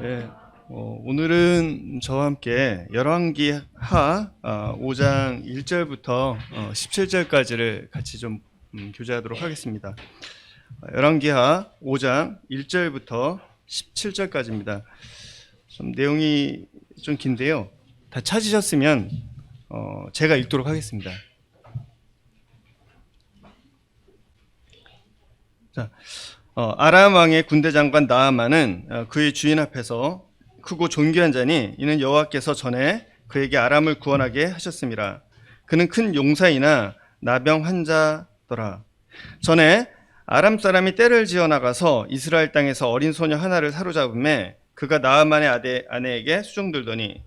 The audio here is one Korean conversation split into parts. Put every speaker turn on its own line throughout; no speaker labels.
네, 오늘은 저와 함께 열왕기하 5장 1절부터 17절까지를 같이 좀 교제하도록 하겠습니다. 열왕기하 5장 1절부터 17절까지입니다. 좀 내용이 좀 긴데요. 다 찾으셨으면 제가 읽도록 하겠습니다. 자, 아람 왕의 군대 장관 나아만은 그의 주인 앞에서 크고 존귀한 자니 이는 여호와께서 전에 그에게 아람을 구원하게 하셨음이라. 그는 큰 용사이나 나병 환자더라. 전에 아람 사람이 떼를 지어 나가서 이스라엘 땅에서 어린 소녀 하나를 사로잡음에 그가 나아만의 아내에게 수종들더니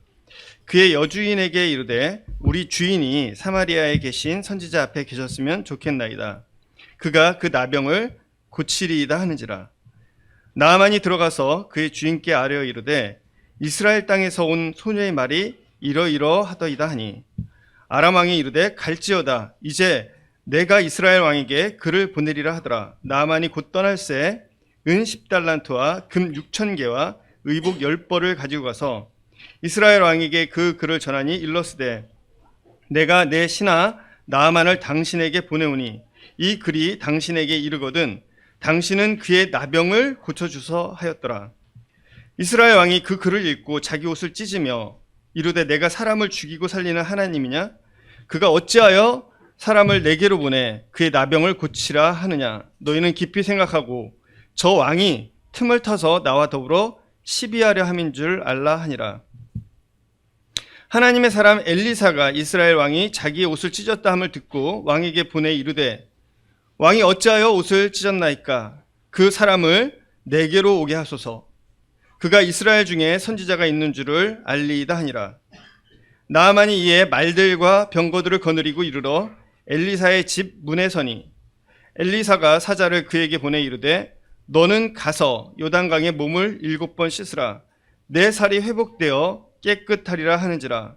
그의 여주인에게 이르되 우리 주인이 사마리아에 계신 선지자 앞에 계셨으면 좋겠나이다. 그가 그 나병을 고치리이다 하는지라. 나아만이 들어가서 그의 주인께 아뢰어 이르되 이스라엘 땅에서 온 소녀의 말이 이러이러하더이다 하니 아람 왕이 이르되 갈지어다. 이제 내가 이스라엘 왕에게 글을 보내리라 하더라. 나아만이 곧 떠날새 은 10달란트와 금 6,000개와 의복 10벌을 가지고 가서 이스라엘 왕에게 그 글을 전하니 일러스되 내가 내 신하 나아만을 당신에게 보내오니 이 글이 당신에게 이르거든 당신은 그의 나병을 고쳐주서 하였더라. 이스라엘 왕이 그 글을 읽고 자기 옷을 찢으며 이르되 내가 사람을 죽이고 살리는 하나님이냐? 그가 어찌하여 사람을 내게로 보내 그의 나병을 고치라 하느냐? 너희는 깊이 생각하고 저 왕이 틈을 타서 나와 더불어 시비하려 함인 줄 알라 하니라. 하나님의 사람 엘리사가 이스라엘 왕이 자기의 옷을 찢었다 함을 듣고 왕에게 보내 이르되 왕이 어찌하여 옷을 찢었나이까? 그 사람을 내게로 오게 하소서. 그가 이스라엘 중에 선지자가 있는 줄을 알리이다 하니라. 나아만이 이에 말들과 병거들을 거느리고 이르러 엘리사의 집 문에 서니 엘리사가 사자를 그에게 보내 이르되 너는 가서 요단강에 몸을 7번 씻으라. 내 살이 회복되어 깨끗하리라 하는지라.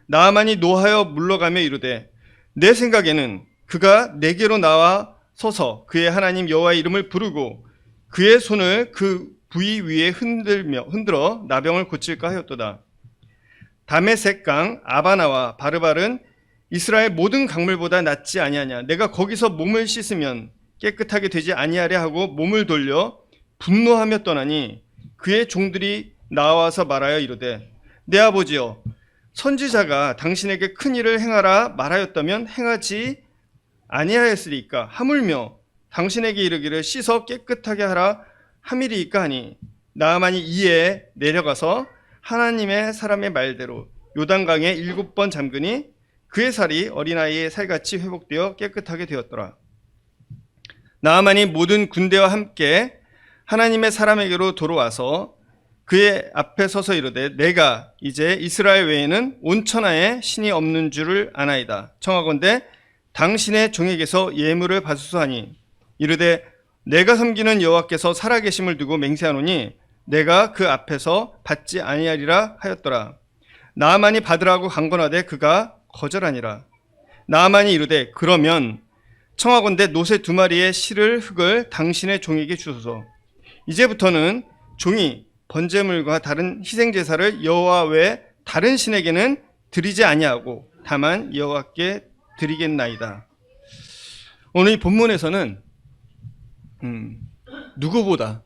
나아만이 노하여 물러가며 이르되 내 생각에는 그가 내게로 나와 서서 그의 하나님 여호와의 이름을 부르고 그의 손을 그 부위 위에 흔들어 나병을 고칠까 하였도다. 다메섹강 아바나와 바르발은 이스라엘 모든 강물보다 낫지 아니하냐. 내가 거기서 몸을 씻으면 깨끗하게 되지 아니하랴 하고 몸을 돌려 분노하며 떠나니 그의 종들이 나와서 말하여 이르되 내 아버지여 선지자가 당신에게 큰 일을 행하라 말하였다면 행하지 아니하였으리까? 하물며 당신에게 이르기를 씻어 깨끗하게 하라 함이리이까 하니 나아만이 이에 내려가서 하나님의 사람의 말대로 요단강에 7번 잠그니 그의 살이 어린아이의 살같이 회복되어 깨끗하게 되었더라. 나아만이 모든 군대와 함께 하나님의 사람에게로 돌아와서 그의 앞에 서서 이르되 내가 이제 이스라엘 외에는 온 천하에 신이 없는 줄을 아나이다. 청하건대 당신의 종에게서 예물을 받으소서 하니 이르되 내가 섬기는 여호와께서 살아계심을 두고 맹세하노니 내가 그 앞에서 받지 아니하리라 하였더라. 나아만이 받으라고 강건하되 그가 거절하니라. 나아만이 이르되 그러면 청하건대 노새 2마리의 실을 흙을 당신의 종에게 주소서. 이제부터는 종이 번제물과 다른 희생제사를 여호와 외 다른 신에게는 드리지 아니하고 다만 여호와께 드리겠나이다. 오늘 이 본문에서는 누구보다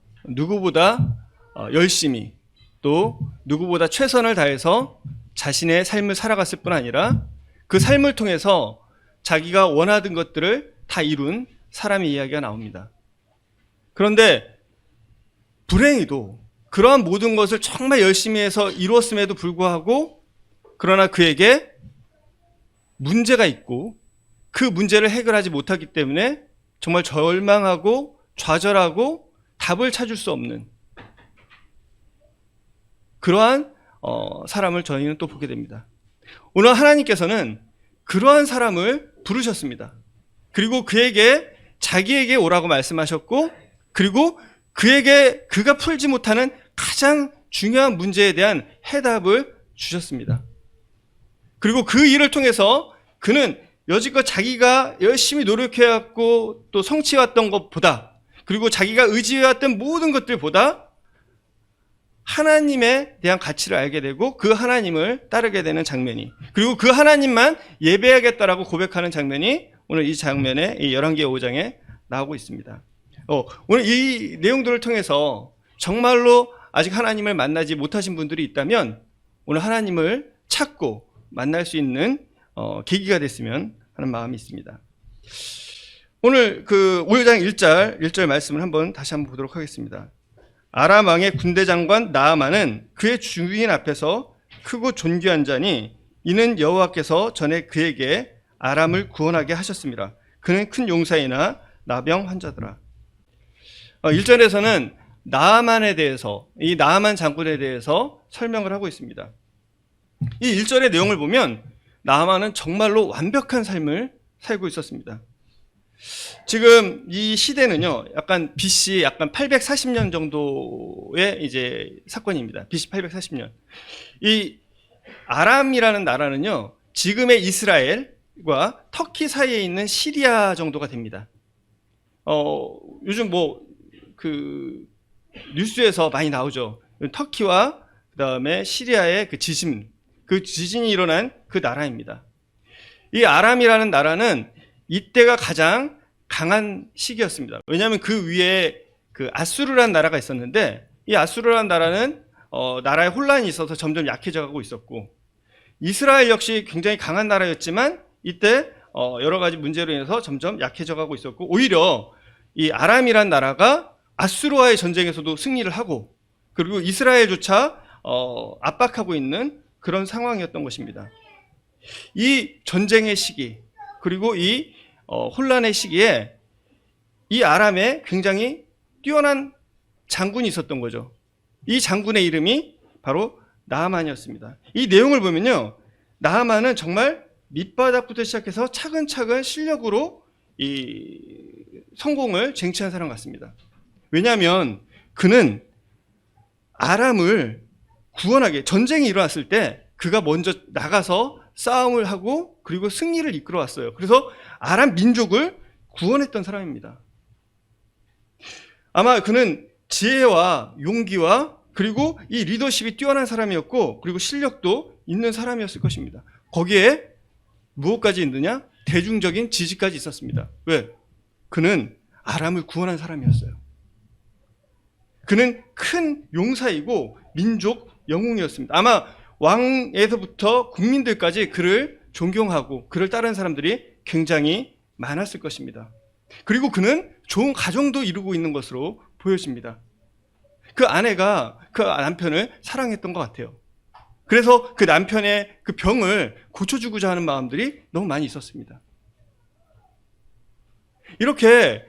열심히 또 누구보다 최선을 다해서 자신의 삶을 살아갔을 뿐 아니라 그 삶을 통해서 자기가 원하던 것들을 다 이룬 사람의 이야기가 나옵니다. 그런데 불행히도 그러한 모든 것을 정말 열심히 해서 이루었음에도 불구하고 그러나 그에게 문제가 있고 그 문제를 해결하지 못하기 때문에 정말 절망하고 좌절하고 답을 찾을 수 없는 그러한 사람을 저희는 또 보게 됩니다. 오늘 하나님께서는 그러한 사람을 부르셨습니다. 그리고 그에게 자기에게 오라고 말씀하셨고 그리고 그가 풀지 못하는 가장 중요한 문제에 대한 해답을 주셨습니다. 그리고 그 일을 통해서 그는 여지껏 자기가 열심히 노력해왔고 또 성취해왔던 것보다 그리고 자기가 의지해왔던 모든 것들보다 하나님에 대한 가치를 알게 되고 그 하나님을 따르게 되는 장면이, 그리고 그 하나님만 예배하겠다라고 고백하는 장면이 오늘 이 장면에, 이 열왕기하 5장에 나오고 있습니다. 오늘 이 내용들을 통해서 정말로 아직 하나님을 만나지 못하신 분들이 있다면 오늘 하나님을 찾고 만날 수 있는 계기가 됐으면 하는 마음이 있습니다. 오늘 그 5장 1절 말씀을 다시 한번 보도록 하겠습니다. 아람 왕의 군대 장관 나아만은 그의 주인 앞에서 크고 존귀한 자니 이는 여호와께서 전에 그에게 아람을 구원하게 하셨습니다. 그는 큰 용사이나 나병 환자더라. 1절에서는 나아만에 대해서, 이 나아만 장군에 대해서 설명을 하고 있습니다. 이 1절의 내용을 보면 나아만은 정말로 완벽한 삶을 살고 있었습니다. 지금 이 시대는요, 약간 BC 840년 정도의 이제 사건입니다. BC 840년. 이 아람이라는 나라는요, 지금의 이스라엘과 터키 사이에 있는 시리아 정도가 됩니다. 요즘 뉴스에서 많이 나오죠. 터키와 그 다음에 시리아의 그 지진이 일어난 그 나라입니다. 이 아람이라는 나라는 이때가 가장 강한 시기였습니다. 왜냐하면 그 위에 그 아수르라는 나라가 있었는데, 이 아수르라는 나라는 나라에 혼란이 있어서 점점 약해져 가고 있었고, 이스라엘 역시 굉장히 강한 나라였지만 이때 여러 가지 문제로 인해서 점점 약해져 가고 있었고, 오히려 이 아람이라는 나라가 아수르와의 전쟁에서도 승리를 하고, 그리고 이스라엘조차 압박하고 있는 그런 상황이었던 것입니다. 이 전쟁의 시기, 그리고 이 혼란의 시기에 이 아람에 굉장히 뛰어난 장군이 있었던 거죠. 이 장군의 이름이 바로 나아만이었습니다. 이 내용을 보면요, 나아만은 정말 밑바닥부터 시작해서 차근차근 실력으로 이 성공을 쟁취한 사람 같습니다. 왜냐하면 그는 아람을 구원하게, 전쟁이 일어났을 때 그가 먼저 나가서 싸움을 하고 그리고 승리를 이끌어 왔어요. 그래서 아람 민족을 구원했던 사람입니다. 아마 그는 지혜와 용기와 그리고 이 리더십이 뛰어난 사람이었고, 그리고 실력도 있는 사람이었을 것입니다. 거기에 무엇까지 있느냐? 대중적인 지지까지 있었습니다. 왜? 그는 아람을 구원한 사람이었어요. 그는 큰 용사이고 민족 영웅이었습니다. 아마 왕에서부터 국민들까지 그를 존경하고 그를 따르는 사람들이 굉장히 많았을 것입니다. 그리고 그는 좋은 가정도 이루고 있는 것으로 보여집니다. 그 아내가 그 남편을 사랑했던 것 같아요. 그래서 그 남편의 그 병을 고쳐주고자 하는 마음들이 너무 많이 있었습니다. 이렇게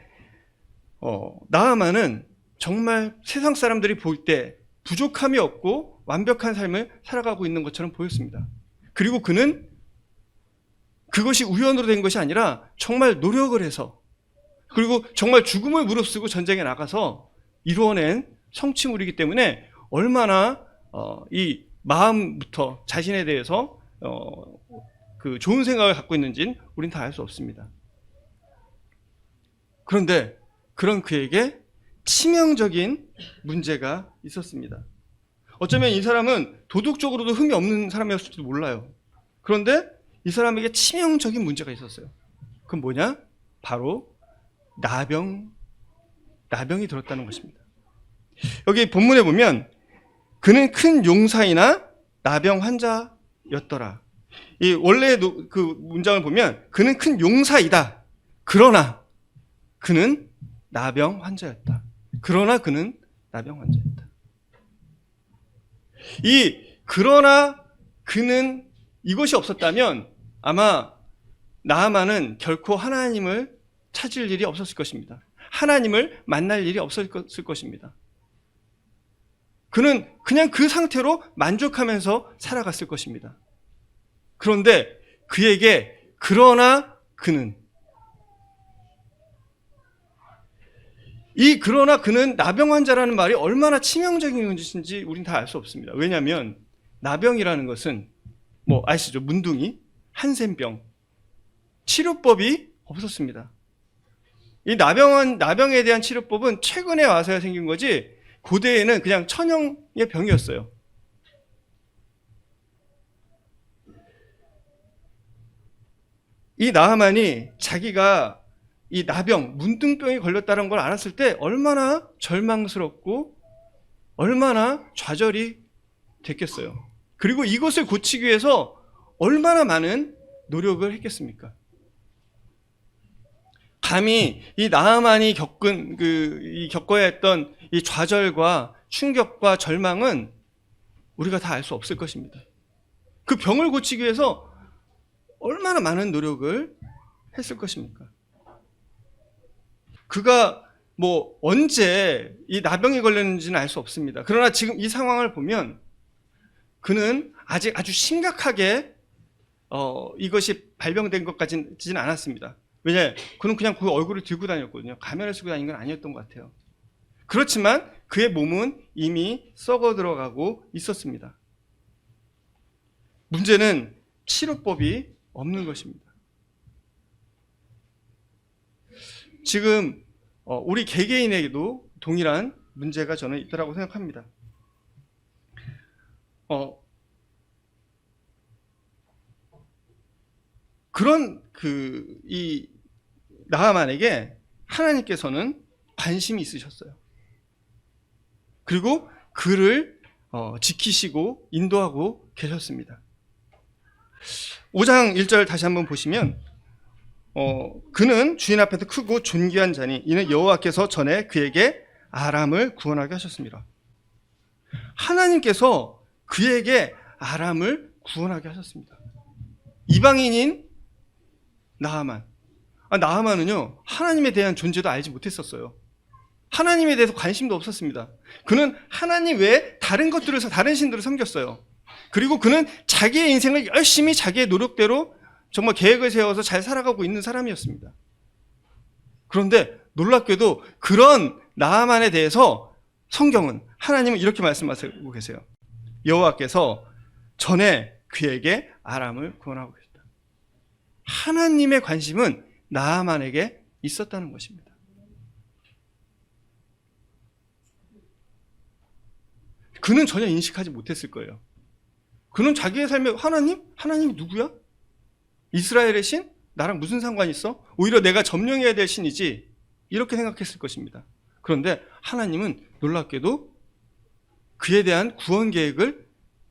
나아만은 정말 세상 사람들이 볼 때 부족함이 없고 완벽한 삶을 살아가고 있는 것처럼 보였습니다. 그리고 그는 그것이 우연으로 된 것이 아니라 정말 노력을 해서, 그리고 정말 죽음을 무릅쓰고 전쟁에 나가서 이루어낸 성취물이기 때문에 얼마나 이 마음부터 자신에 대해서 그 좋은 생각을 갖고 있는지는 우린 다 알 수 없습니다. 그런데 그런 그에게 치명적인 문제가 있었습니다. 어쩌면 이 사람은 도덕적으로도 흠이 없는 사람이었을지도 몰라요. 그런데 이 사람에게 치명적인 문제가 있었어요. 그건 뭐냐? 바로 나병이 들었다는 것입니다. 여기 본문에 보면 그는 큰 용사이나 나병 환자였더라. 이 원래 그 문장을 보면 그는 큰 용사이다. 그러나 그는 나병 환자였다. 그러나 그는 나병 환자였다. 그러나 그는 이것이 없었다면 아마 나아만은 결코 하나님을 찾을 일이 없었을 것입니다. 하나님을 만날 일이 없었을 것입니다. 그는 그냥 그 상태로 만족하면서 살아갔을 것입니다. 그런데 그에게 그러나 그는 그러나 그는 나병 환자라는 말이 얼마나 치명적인 것인지 우린 다 알 수 없습니다. 왜냐하면 나병이라는 것은 아시죠? 문둥이, 한센병, 치료법이 없었습니다. 이 나병에 대한 치료법은 최근에 와서야 생긴 거지, 고대에는 그냥 천형의 병이었어요. 이 나하만이 자기가 이 나병, 문둥병에 걸렸다는 걸 알았을 때 얼마나 절망스럽고 얼마나 좌절이 됐겠어요. 그리고 이것을 고치기 위해서 얼마나 많은 노력을 했겠습니까? 감히 이 나하만이 겪어야 했던 이 좌절과 충격과 절망은 우리가 다 알 수 없을 것입니다. 그 병을 고치기 위해서 얼마나 많은 노력을 했을 것입니까? 그가 언제 이 나병에 걸렸는지는 알 수 없습니다. 그러나 지금 이 상황을 보면 그는 아직 아주 심각하게 이것이 발병된 것까지는 않았습니다. 왜냐하면 그는 그냥 그 얼굴을 들고 다녔거든요. 가면을 쓰고 다닌 건 아니었던 것 같아요. 그렇지만 그의 몸은 이미 썩어 들어가고 있었습니다. 문제는 치료법이 없는 것입니다. 지금 우리 개개인에게도 동일한 문제가 저는 있다고 생각합니다. 그런 이 나하만에게 하나님께서는 관심이 있으셨어요. 그리고 그를 지키시고 인도하고 계셨습니다. 5장 1절 다시 한번 보시면 그는 주인 앞에서 크고 존귀한 자니 이는 여호와께서 전에 그에게 아람을 구원하게 하셨습니다. 하나님께서 그에게 아람을 구원하게 하셨습니다. 이방인인 나하만. 나하만은요, 하나님에 대한 존재도 알지 못했었어요. 하나님에 대해서 관심도 없었습니다. 그는 하나님 외에 다른 신들을 섬겼어요. 그리고 그는 자기의 인생을 열심히 자기의 노력대로 정말 계획을 세워서 잘 살아가고 있는 사람이었습니다. 그런데 놀랍게도 그런 나하만에 대해서 성경은, 하나님은 이렇게 말씀하시고 계세요. 여호와께서 전에 그에게 아람을 구원하고 계셨다. 하나님의 관심은 나하만에게 있었다는 것입니다. 그는 전혀 인식하지 못했을 거예요. 그는 자기의 삶에 하나님이 누구야? 이스라엘의 신? 나랑 무슨 상관이 있어? 오히려 내가 점령해야 될 신이지, 이렇게 생각했을 것입니다. 그런데 하나님은 놀랍게도 그에 대한 구원 계획을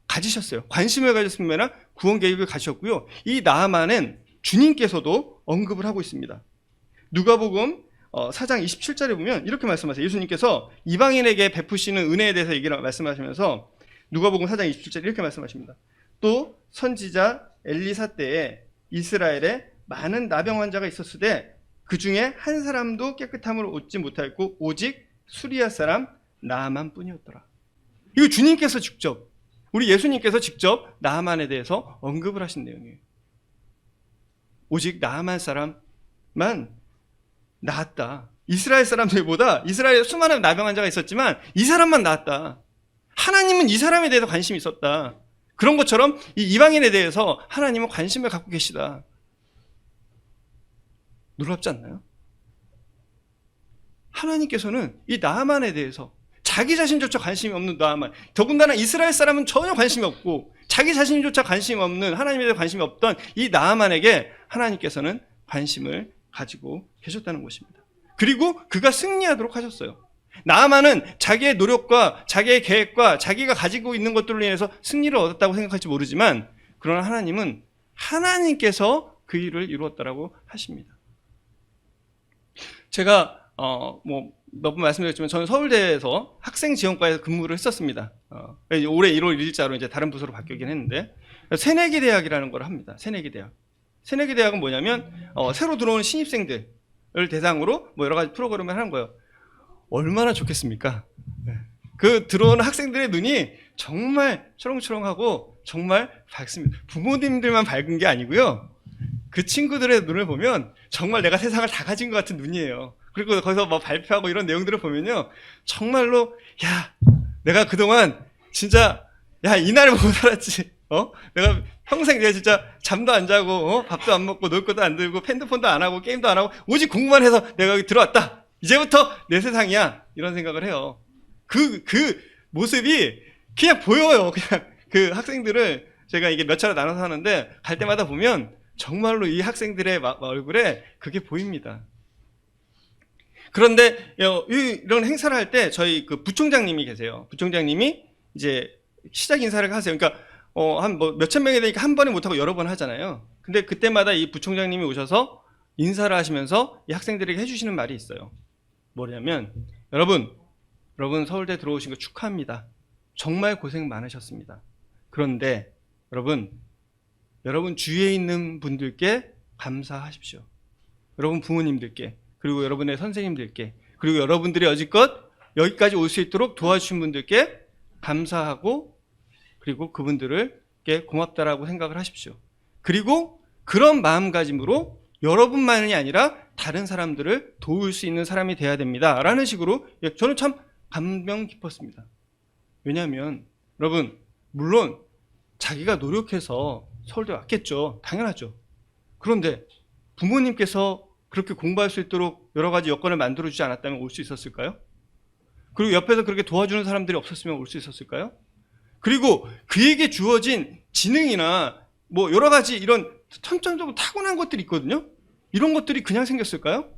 가지셨어요. 관심을 가졌으면 구원 계획을 가지셨고요. 이 나하만은 주님께서도 언급을 하고 있습니다. 누가복음 4장 27절에 보면 이렇게 말씀하세요. 예수님께서 이방인에게 베푸시는 은혜에 대해서 말씀하시면서 누가복음 4장 27절에 이렇게 말씀하십니다. 또 선지자 엘리사 때에 이스라엘에 많은 나병 환자가 있었으되 그 중에 한 사람도 깨끗함을 얻지 못하였고 오직 수리아 사람 나하만 뿐이었더라. 이거 주님께서 직접, 우리 예수님께서 직접 나하만에 대해서 언급을 하신 내용이에요. 오직 나하만 사람만 나았다. 이스라엘 사람들보다, 이스라엘에 수많은 나병 환자가 있었지만 이 사람만 나았다. 하나님은 이 사람에 대해서 관심이 있었다. 그런 것처럼 이 이방인에 대해서 하나님은 관심을 갖고 계시다. 놀랍지 않나요? 하나님께서는 이 나하만에 대해서, 자기 자신조차 관심이 없는 나하만, 더군다나 이스라엘 사람은 전혀 관심이 없고 자기 자신조차 관심이 없는, 하나님에 대해 관심이 없던 이 나하만에게 하나님께서는 관심을 가지고 계셨다는 것입니다. 그리고 그가 승리하도록 하셨어요. 나하만은 자기의 노력과 자기의 계획과 자기가 가지고 있는 것들로 인해서 승리를 얻었다고 생각할지 모르지만, 그러나 하나님은 하나님께서 그 일을 이루었다라고 하십니다. 제가 몇 번 말씀드렸지만 저는 서울대에서 학생지원과에서 근무를 했었습니다. 올해 1월 1일자로 이제 다른 부서로 바뀌긴 했는데, 새내기 대학이라는 걸 합니다. 새내기 대학. 새내기 대학은 뭐냐면 새로 들어오는 신입생들을 대상으로 여러 가지 프로그램을 하는 거예요. 얼마나 좋겠습니까? 그 들어오는 학생들의 눈이 정말 초롱초롱하고 정말 밝습니다. 부모님들만 밝은 게 아니고요. 그 친구들의 눈을 보면 정말 내가 세상을 다 가진 것 같은 눈이에요. 그리고 거기서 발표하고 이런 내용들을 보면요, 정말로 내가 그동안 진짜 이날을 보고 살았지. 내가 평생 내가 진짜 잠도 안 자고 밥도 안 먹고 놀 것도 안 들고 핸드폰도 안 하고 게임도 안 하고 오직 공부만 해서 내가 여기 들어왔다. 이제부터 내 세상이야. 이런 생각을 해요. 그 모습이 그냥 보여요. 그냥 그 학생들을 제가 이게 몇 차례 나눠서 하는데 갈 때마다 보면 정말로 이 학생들의 얼굴에 그게 보입니다. 그런데 이런 행사를 할 때 저희 그 부총장님이 계세요. 부총장님이 이제 시작 인사를 하세요. 그러니까 한 뭐 몇천 명이 되니까 한 번에 못하고 여러 번 하잖아요. 근데 그때마다 이 부총장님이 오셔서 인사를 하시면서 이 학생들에게 해주시는 말이 있어요. 뭐냐면 여러분 서울대 들어오신 거 축하합니다. 정말 고생 많으셨습니다. 그런데 여러분 주위에 있는 분들께 감사하십시오. 여러분 부모님들께, 그리고 여러분의 선생님들께, 그리고 여러분들이 여지껏 여기까지 올 수 있도록 도와주신 분들께 감사하고, 그리고 그분들께 고맙다라고 생각을 하십시오. 그리고 그런 마음가짐으로 여러분만이 아니라 다른 사람들을 도울 수 있는 사람이 돼야 됩니다. 라는 식으로 저는 참 감명 깊었습니다. 왜냐하면 여러분, 물론 자기가 노력해서 서울대 왔겠죠. 당연하죠. 그런데 부모님께서 그렇게 공부할 수 있도록 여러 가지 여건을 만들어주지 않았다면 올 수 있었을까요? 그리고 옆에서 그렇게 도와주는 사람들이 없었으면 올 수 있었을까요? 그리고 그에게 주어진 지능이나 뭐 여러 가지 이런 천천적으로 타고난 것들이 있거든요. 이런 것들이 그냥 생겼을까요?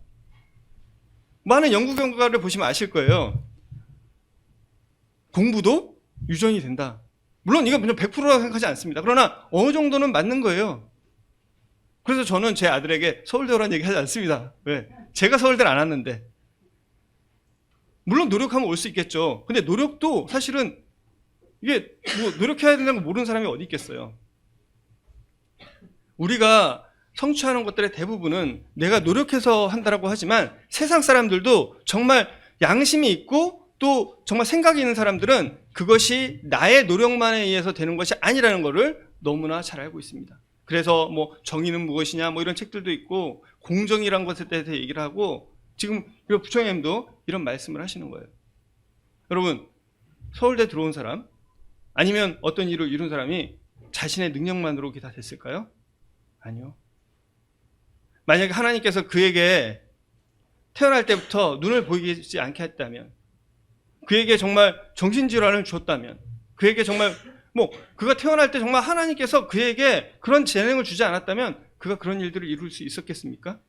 많은 연구 결과를 보시면 아실 거예요. 공부도 유전이 된다. 물론 이건 100%라고 생각하지 않습니다. 그러나 어느 정도는 맞는 거예요. 그래서 저는 제 아들에게 서울대 오라는 얘기 하지 않습니다. 왜? 제가 서울대를 안 왔는데. 물론 노력하면 올 수 있겠죠. 근데 노력도 사실은 이게 뭐 노력해야 된다는 걸 모르는 사람이 어디 있겠어요. 우리가 성취하는 것들의 대부분은 내가 노력해서 한다라고 하지만 세상 사람들도 정말 양심이 있고 또 정말 생각이 있는 사람들은 그것이 나의 노력만에 의해서 되는 것이 아니라는 것을 너무나 잘 알고 있습니다. 그래서 뭐 정의는 무엇이냐 뭐 이런 책들도 있고 공정이란 것에 대해서 얘기를 하고 지금 부총장님도 이런 말씀을 하시는 거예요. 여러분, 서울대 들어온 사람 아니면 어떤 일을 이룬 사람이 자신의 능력만으로 그게 다 됐을까요? 아니요. 만약에 하나님께서 그에게 태어날 때부터 눈을 보이지 않게 했다면, 그에게 정말 정신질환을 주었다면, 그에게 정말 그가 태어날 때 정말 하나님께서 그에게 그런 재능을 주지 않았다면 그가 그런 일들을 이룰 수 있었겠습니까?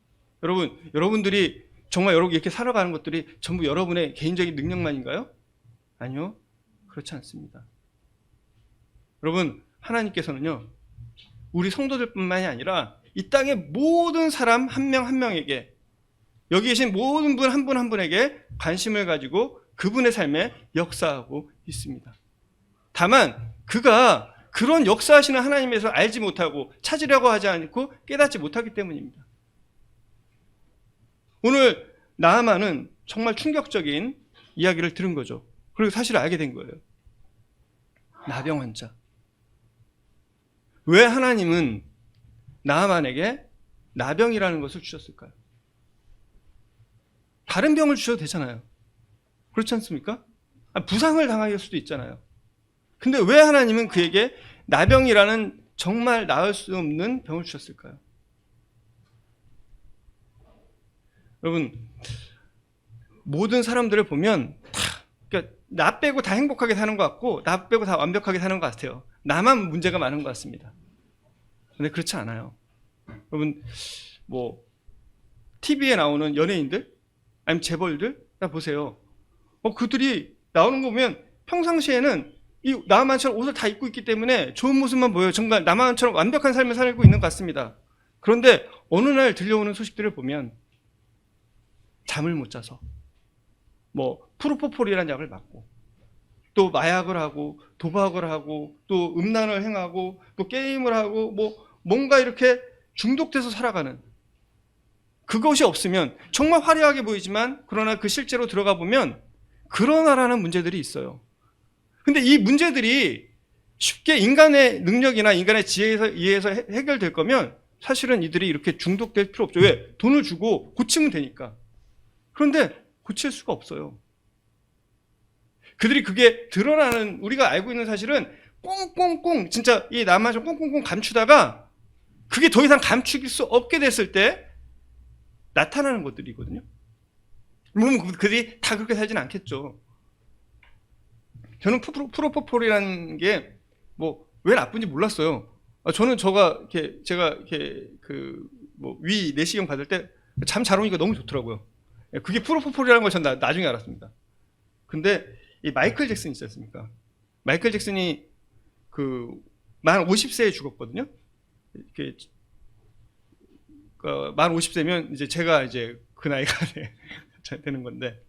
여러분들이 정말 이렇게 살아가는 것들이 전부 여러분의 개인적인 능력만인가요? 아니요. 그렇지 않습니다. 여러분, 하나님께서는요, 우리 성도들뿐만이 아니라 이 땅의 모든 사람 한 명 한 명에게, 여기 계신 모든 분 한 분 한 분에게 관심을 가지고 그분의 삶에 역사하고 있습니다. 다만 그가 그런 역사하시는 하나님에서 알지 못하고 찾으려고 하지 않고 깨닫지 못하기 때문입니다. 오늘 나아만은 정말 충격적인 이야기를 들은 거죠. 그리고 사실을 알게 된 거예요. 나병 환자. 왜 하나님은 나아만에게 나병이라는 것을 주셨을까요? 다른 병을 주셔도 되잖아요. 그렇지 않습니까? 부상을 당할 수도 있잖아요. 근데 왜 하나님은 그에게 나병이라는 정말 나을 수 없는 병을 주셨을까요? 여러분, 모든 사람들을 보면 그러니까 나 빼고 다 행복하게 사는 것 같고 나 빼고 다 완벽하게 사는 것 같아요. 나만 문제가 많은 것 같습니다. 근데 그렇지 않아요. 여러분, TV에 나오는 연예인들 아니면 재벌들 다 보세요. 그들이 나오는 거 보면 평상시에는 이 나만처럼 옷을 다 입고 있기 때문에 좋은 모습만 보여요. 정말 나만처럼 완벽한 삶을 살고 있는 것 같습니다. 그런데 어느 날 들려오는 소식들을 보면 잠을 못 자서 프로포폴이라는 약을 맞고 또 마약을 하고 도박을 하고 또 음란을 행하고 또 게임을 하고 뭔가 이렇게 중독돼서 살아가는, 그것이 없으면 정말 화려하게 보이지만 그러나 그 실제로 들어가 보면 그러나라는 문제들이 있어요. 근데 이 문제들이 쉽게 인간의 능력이나 인간의 지혜에 의해서 해결될 거면 사실은 이들이 이렇게 중독될 필요 없죠. 왜? 돈을 주고 고치면 되니까. 그런데 고칠 수가 없어요. 그들이 그게 드러나는, 우리가 알고 있는 사실은 꽁꽁꽁 진짜 이 나만 좀 꽁꽁꽁 감추다가 그게 더 이상 감추길 수 없게 됐을 때 나타나는 것들이거든요. 물론 그들이 다 그렇게 살지는 않겠죠. 저는 프로포폴이라는 게 뭐 왜 나쁜지 몰랐어요. 저는 제가 이렇게 위 내시경 받을 때 잠 잘 오니까 너무 좋더라고요. 그게 프로포폴이라는 걸 전 나중에 알았습니다. 근데 이 마이클 잭슨 있지 않습니까? 마이클 잭슨이 만 50세에 죽었거든요. 이렇게 만 50세면 이제 제가 이제 그 나이가 되는 건데,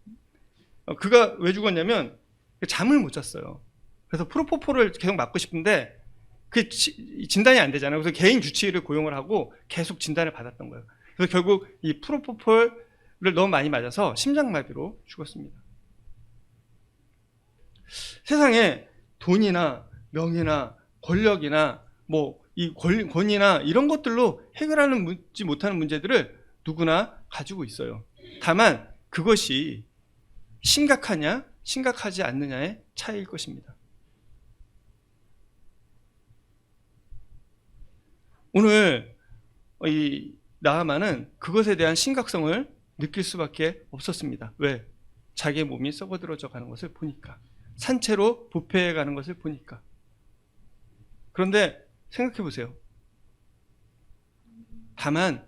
그가 왜 죽었냐면 잠을 못 잤어요. 그래서 프로포폴을 계속 맞고 싶은데 그 진단이 안 되잖아요. 그래서 개인 주치의를 고용을 하고 계속 진단을 받았던 거예요. 그래서 결국 이 프로포폴을 너무 많이 맞아서 심장마비로 죽었습니다. 세상에 돈이나 명예나 권력이나 이 권위나 이런 것들로 해결하지 못하는 문제들을 누구나 가지고 있어요. 다만 그것이 심각하냐 심각하지 않느냐의 차이일 것입니다. 오늘 이 나아만은 그것에 대한 심각성을 느낄 수밖에 없었습니다. 왜? 자기의 몸이 썩어들어져 가는 것을 보니까, 산채로 부패해 가는 것을 보니까. 그런데 생각해 보세요. 다만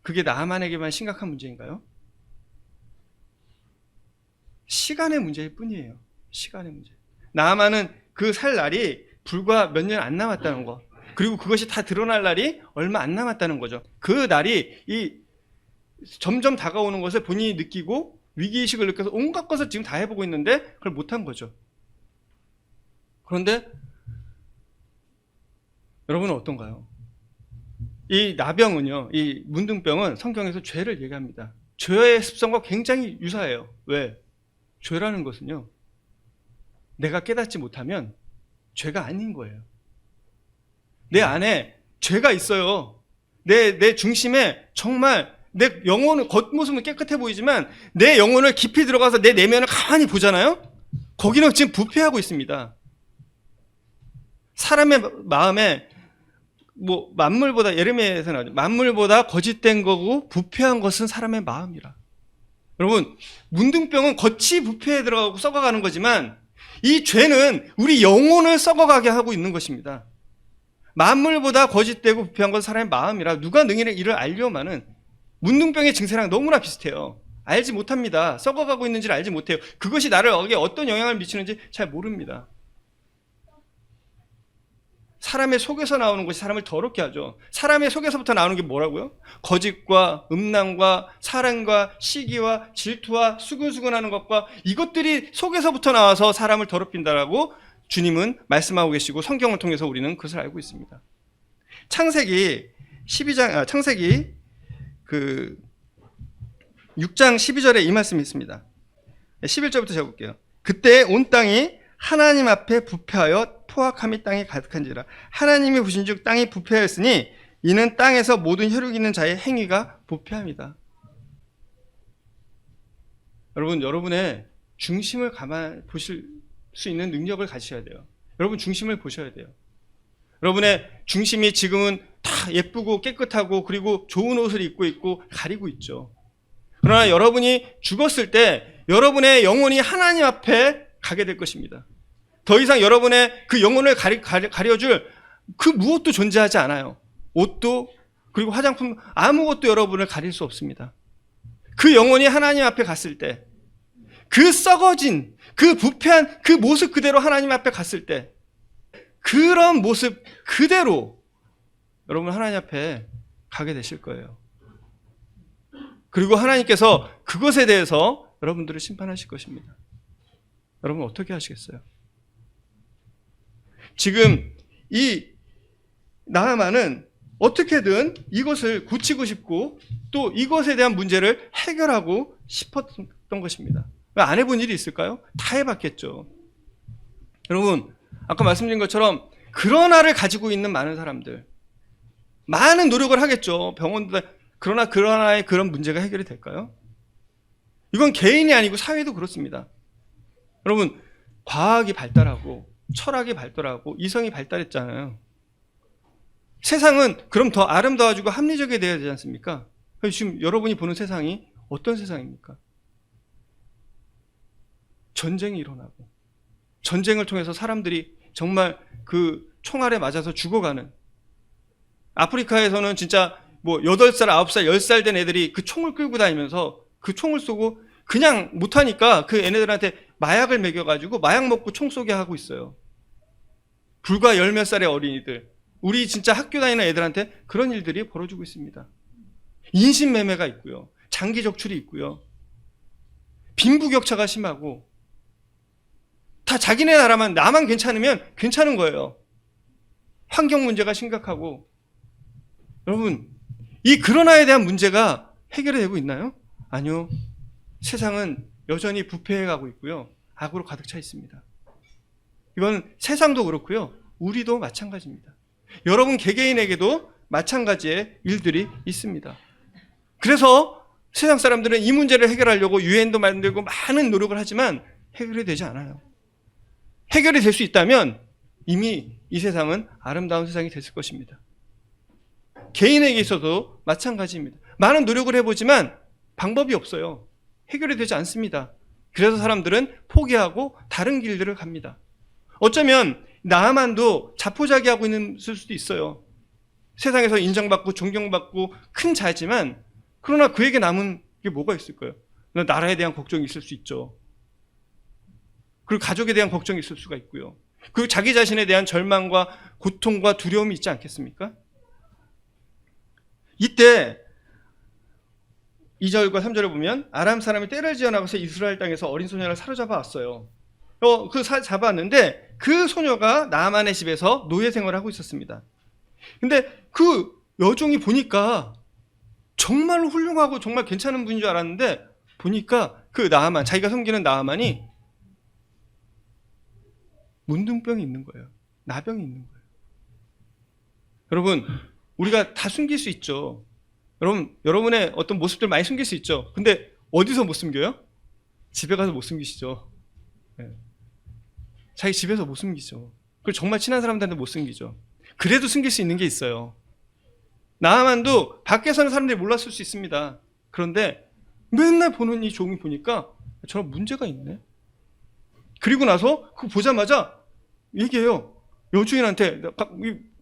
그게 나아만에게만 심각한 문제인가요? 시간의 문제일 뿐이에요. 시간의 문제. 나아만은 그 살 날이 불과 몇 년 안 남았다는 거, 그리고 그것이 다 드러날 날이 얼마 안 남았다는 거죠. 그 날이 점점 다가오는 것을 본인이 느끼고 위기의식을 느껴서 온갖 것을 지금 다 해보고 있는데 그걸 못한 거죠. 그런데 여러분은 어떤가요? 이 나병은요, 이 문둥병은 성경에서 죄를 얘기합니다. 죄의 습성과 굉장히 유사해요. 왜? 죄라는 것은요, 내가 깨닫지 못하면 죄가 아닌 거예요. 내 안에 죄가 있어요. 내 중심에 정말 내 영혼은 겉모습은 깨끗해 보이지만 내 영혼을 깊이 들어가서 내 내면을 가만히 보잖아요. 거기는 지금 부패하고 있습니다. 사람의 마음에 만물보다, 예레미야에서 나오죠. 만물보다 거짓된 거고 부패한 것은 사람의 마음이라. 여러분, 문둥병은 겉이 부패에 들어가고 썩어가는 거지만 이 죄는 우리 영혼을 썩어가게 하고 있는 것입니다. 만물보다 거짓되고 부패한 것은 사람의 마음이라. 누가 능히 이를 알려마는, 문둥병의 증세랑 너무나 비슷해요. 알지 못합니다. 썩어가고 있는지를 알지 못해요. 그것이 나에게 어떤 영향을 미치는지 잘 모릅니다. 사람의 속에서 나오는 것이 사람을 더럽게 하죠. 사람의 속에서부터 나오는 게 뭐라고요? 거짓과 음란과 사랑과 시기와 질투와 수근수근하는 것과 이것들이 속에서부터 나와서 사람을 더럽힌다라고 주님은 말씀하고 계시고, 성경을 통해서 우리는 그것을 알고 있습니다. 창세기 6장 12절에 이 말씀이 있습니다. 11절부터 제가 볼게요. 그때 온 땅이 하나님 앞에 부패하여 포악함이 땅에 가득한지라. 하나님이 보신즉 땅이 부패하였으니 이는 땅에서 모든 혈육 있는 자의 행위가 부패함이다. 여러분, 여러분의 중심을 가만 보실 수 있는 능력을 가지셔야 돼요. 여러분 중심을 보셔야 돼요. 여러분의 중심이 지금은 다 예쁘고 깨끗하고 그리고 좋은 옷을 입고 있고 가리고 있죠. 그러나 여러분이 죽었을 때 여러분의 영혼이 하나님 앞에 가게 될 것입니다. 더 이상 여러분의 그 영혼을 가려줄 그 무엇도 존재하지 않아요. 옷도, 그리고 화장품, 아무것도 여러분을 가릴 수 없습니다. 그 영혼이 하나님 앞에 갔을 때, 그 썩어진, 그 부패한 그 모습 그대로 하나님 앞에 갔을 때, 그런 모습 그대로 여러분 하나님 앞에 가게 되실 거예요. 그리고 하나님께서 그것에 대해서 여러분들을 심판하실 것입니다. 여러분 어떻게 하시겠어요? 지금 이 나아만은 어떻게든 이것을 고치고 싶고 또 이것에 대한 문제를 해결하고 싶었던 것입니다. 안 해본 일이 있을까요? 다 해봤겠죠. 여러분, 아까 말씀드린 것처럼 그러나를 가지고 있는 많은 사람들, 많은 노력을 하겠죠. 병원도. 그러나 그러나의 그런 문제가 해결이 될까요? 이건 개인이 아니고 사회도 그렇습니다. 여러분, 과학이 발달하고 철학이 발달하고 이성이 발달했잖아요. 세상은 그럼 더 아름다워지고 합리적이 되어야 되지 않습니까? 지금 여러분이 보는 세상이 어떤 세상입니까? 전쟁이 일어나고 전쟁을 통해서 사람들이 정말 그 총알에 맞아서 죽어가는, 아프리카에서는 진짜 뭐 8살, 9살, 10살 된 애들이 그 총을 끌고 다니면서 그 총을 쏘고 그냥 못하니까 그 애네들한테 마약을 먹여가지고 마약 먹고 총 쏘게 하고 있어요. 불과 10몇 살의 어린이들, 우리 진짜 학교 다니는 애들한테 그런 일들이 벌어지고 있습니다. 인신매매가 있고요. 장기 적출이 있고요. 빈부격차가 심하고, 다 자기네 나만 괜찮으면 괜찮은 거예요. 환경 문제가 심각하고. 여러분, 이 그러나에 대한 문제가 해결이 되고 있나요? 아니요. 세상은 여전히 부패해가고 있고요. 악으로 가득 차 있습니다. 이건 세상도 그렇고요. 우리도 마찬가지입니다. 여러분 개개인에게도 마찬가지의 일들이 있습니다. 그래서 세상 사람들은 이 문제를 해결하려고 유엔도 만들고 많은 노력을 하지만 해결이 되지 않아요. 해결이 될 수 있다면 이미 이 세상은 아름다운 세상이 됐을 것입니다. 개인에게 있어도 마찬가지입니다. 많은 노력을 해보지만 방법이 없어요. 해결이 되지 않습니다. 그래서 사람들은 포기하고 다른 길들을 갑니다. 어쩌면 나아만도 자포자기하고 있을 수도 있어요. 세상에서 인정받고 존경받고 큰 자지만, 그러나 그에게 남은 게 뭐가 있을까요? 나라에 대한 걱정이 있을 수 있죠. 그리고 가족에 대한 걱정이 있을 수가 있고요. 그리고 자기 자신에 대한 절망과 고통과 두려움이 있지 않겠습니까? 이때 2절과 3절을 보면 아람 사람이 떼를 지어나가서 이스라엘 땅에서 어린 소녀를 사로잡아 왔어요. 잡아왔는데 그 소녀가 나아만의 집에서 노예 생활을 하고 있었습니다. 근데 그 여종이 보니까 정말로 훌륭하고 정말 괜찮은 분인 줄 알았는데, 보니까 그 나아만, 자기가 섬기는 나아만이 문둥병이 있는 거예요. 나병이 있는 거예요. 여러분, 우리가 다 숨길 수 있죠. 여러분의 어떤 모습들 많이 숨길 수 있죠. 근데 어디서 못 숨겨요? 집에 가서 못 숨기시죠. 네. 자기 집에서 못 숨기죠. 그리고 정말 친한 사람들한테 못 숨기죠. 그래도 숨길 수 있는 게 있어요. 나아만도 밖에서는 사람들이 몰랐을 수 있습니다. 그런데 맨날 보는 이 종이 보니까 저런 문제가 있네. 그리고 나서 그거 보자마자 얘기해요. 여주인한테,